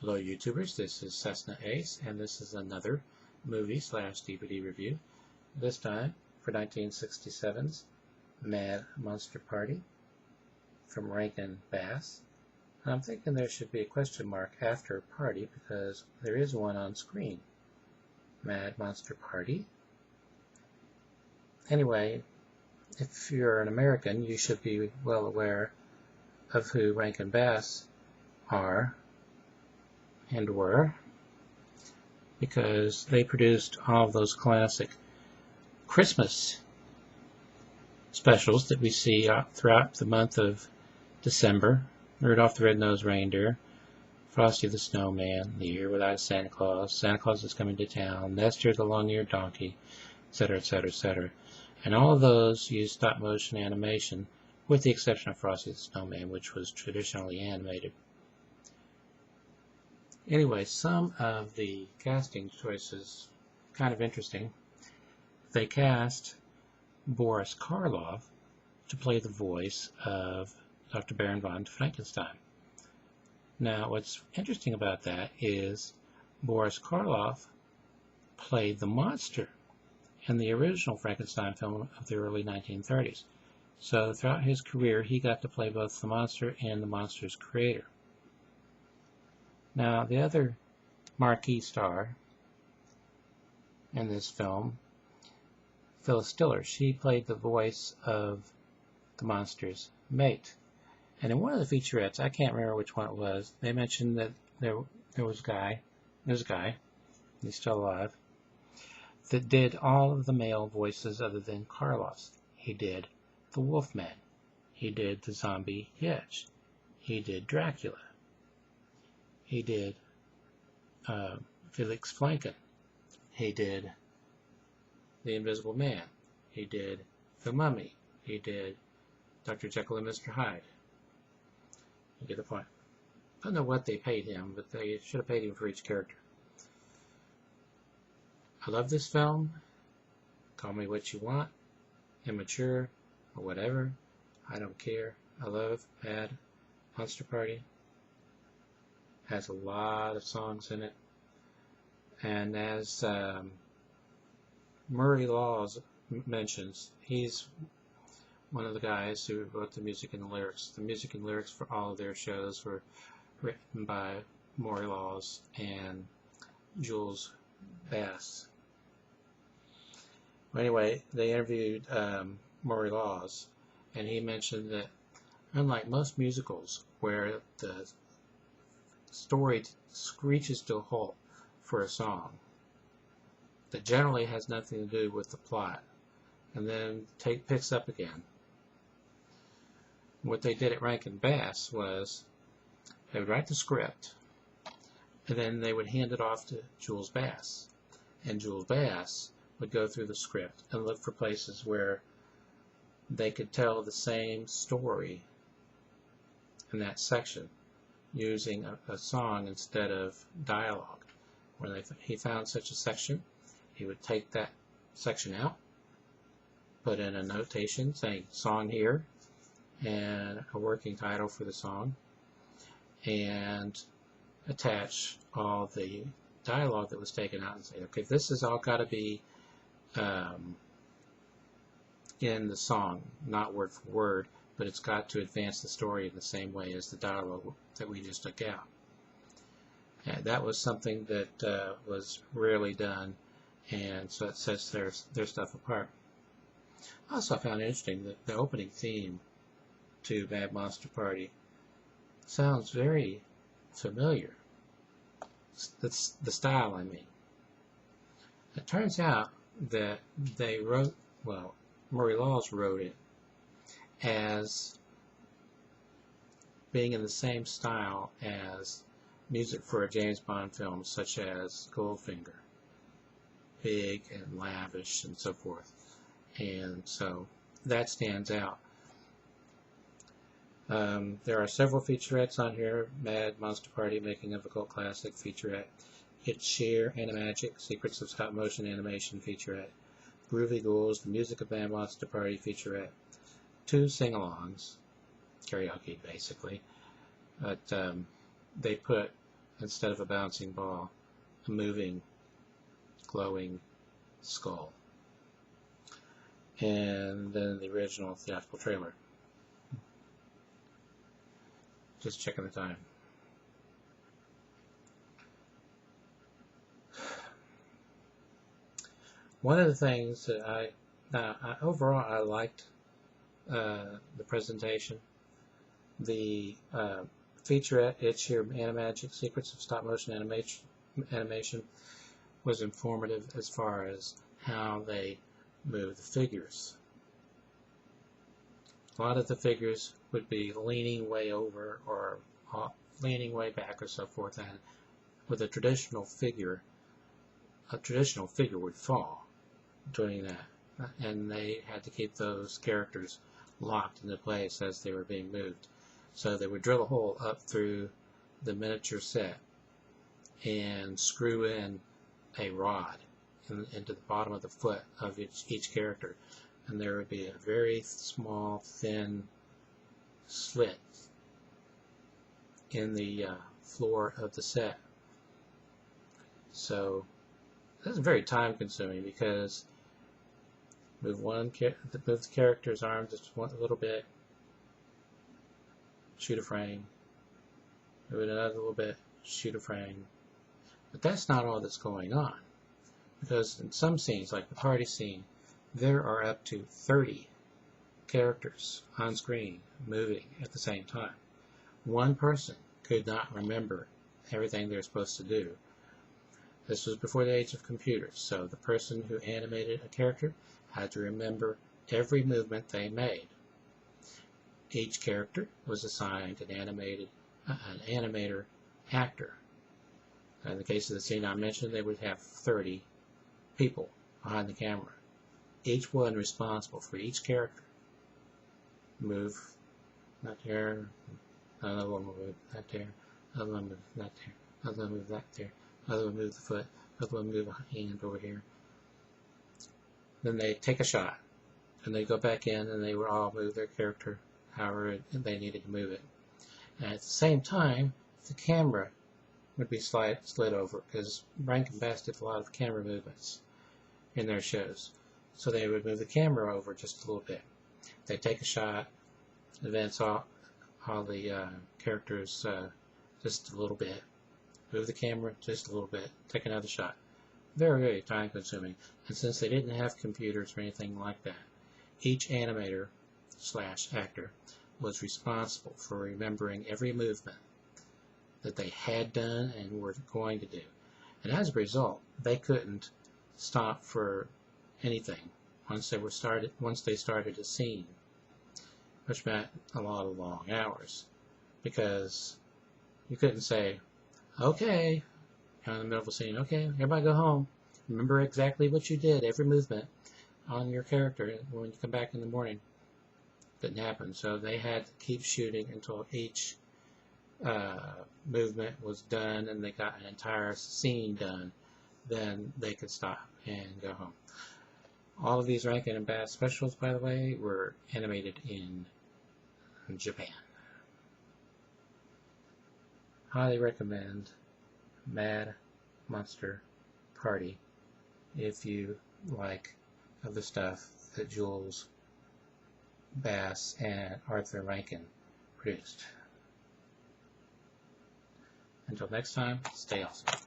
Hello YouTubers, this is Cessnaace, and this is another movie/DVD review, this time for 1967's Mad Monster Party from Rankin Bass. And I'm thinking there should be a question mark after party because there is one on screen. Mad Monster Party. Anyway, if you're an American, you should be well aware of who Rankin Bass are and were, because they produced all of those classic Christmas specials that we see throughout the month of December. Rudolph the Red-Nosed Reindeer, Frosty the Snowman, The Year Without Santa Claus, Santa Claus is Coming to Town, Nestor the Long-Eared Donkey, etc., etc., etc. And all of those use stop-motion animation, with the exception of Frosty the Snowman, which was traditionally animated. Anyway, some of the casting choices kind of interesting. They cast Boris Karloff to play the voice of Dr. Baron von Frankenstein. Now, what's interesting about that is Boris Karloff played the monster in the original Frankenstein film of the early 1930s. So throughout his career, he got to play both the monster and the monster's creator. Now, the other marquee star in this film, Phyllis Diller, she played the voice of the monster's mate. And in one of the featurettes, I can't remember which one it was, they mentioned that there was a guy, he's still alive, that did all of the male voices other than Karloff's. He did the Wolfman. He did the zombie Hitch. He did Dracula. He did Felix Flanken. He did The Invisible Man. He did The Mummy. He did Dr. Jekyll and Mr. Hyde. You get the point. I don't know what they paid him, but they should have paid him for each character. I love this film. Call me what you want, immature, or whatever. I don't care. I love Mad Monster Party. Has a lot of songs in it, and as Murray Laws mentions, he's one of the guys who wrote the music and the lyrics. The music and lyrics for all of their shows were written by Murray Laws and Jules Bass. Anyway, they interviewed Murray Laws, and he mentioned that unlike most musicals where the story screeches to a halt for a song that generally has nothing to do with the plot and then picks up again. What they did at Rankin Bass was they would write the script and then they would hand it off to Jules Bass, and Jules Bass would go through the script and look for places where they could tell the same story in that section using a song instead of dialogue. When he found such a section, he would take that section out, put in a notation saying song here and a working title for the song, and attach all the dialogue that was taken out and say, okay, this has all got to be in the song, not word for word, but it's got to advance the story in the same way as the dialogue that we just took out. And that was something that was rarely done, and so it sets their stuff apart. I also found it interesting that the opening theme to Mad Monster Party sounds very familiar. That's the style, I mean. It turns out that they wrote, well, Murray Laws wrote it as being in the same style as music for a James Bond film such as Goldfinger, big and lavish and so forth, and so that stands out. There are several featurettes on here: Mad Monster Party, Making of a Cult Classic featurette, It's Sheer Animagic, Secrets of Stop Motion Animation featurette, Groovy Ghouls, The Music of Mad Monster Party featurette, 2 sing-alongs, karaoke basically, but they put instead of a bouncing ball, a moving, glowing skull. And then the original theatrical trailer. Just checking the time. One of the things that overall I liked the presentation. The featurette, It's Your Animagic Secrets of Stop Motion Animation was informative as far as how they move the figures. A lot of the figures would be leaning way over or leaning way back or so forth, and with a traditional figure would fall doing that, and they had to keep those characters locked into place as they were being moved. So they would drill a hole up through the miniature set and screw in a rod into the bottom of the foot of each character, and there would be a very small, thin slit in the floor of the set. So this is very time consuming, because move the character's arm just a little bit, shoot a frame, move it another little bit, shoot a frame. But that's not all that's going on, because in some scenes, like the party scene, there are up to 30 characters on screen moving at the same time. One person could not remember everything they're supposed to do. This was before the age of computers, so the person who animated a character had to remember every movement they made. Each character was assigned an animator actor. In the case of the scene I mentioned, they would have 30 people behind the camera, each one responsible for each character. Move that there, another one will move that there, another one move that there, another one move that there, another one move the foot, another one move a hand over here. Then they take a shot, and they go back in, and they would all move their character however they needed to move it. And at the same time, the camera would be slid over, because Rankin Bass did a lot of camera movements in their shows. So they would move the camera over just a little bit. They'd take a shot, advance all the characters just a little bit, move the camera just a little bit, take another shot. Very, very time consuming. And since they didn't have computers or anything like that, each animator / actor was responsible for remembering every movement that they had done and were going to do. And as a result, they couldn't stop for anything once they started a scene, which meant a lot of long hours, because you couldn't say, okay, in the middle of a scene, okay, everybody go home, remember exactly what you did, every movement on your character when you come back in the morning. Didn't happen. So they had to keep shooting until each movement was done and they got an entire scene done. Then they could stop and go home. All of these Rankin Bass specials, by the way, were animated in Japan. Highly recommend Mad Monster Party if you like the stuff that Jules Bass and Arthur Rankin produced. Until next time, stay awesome.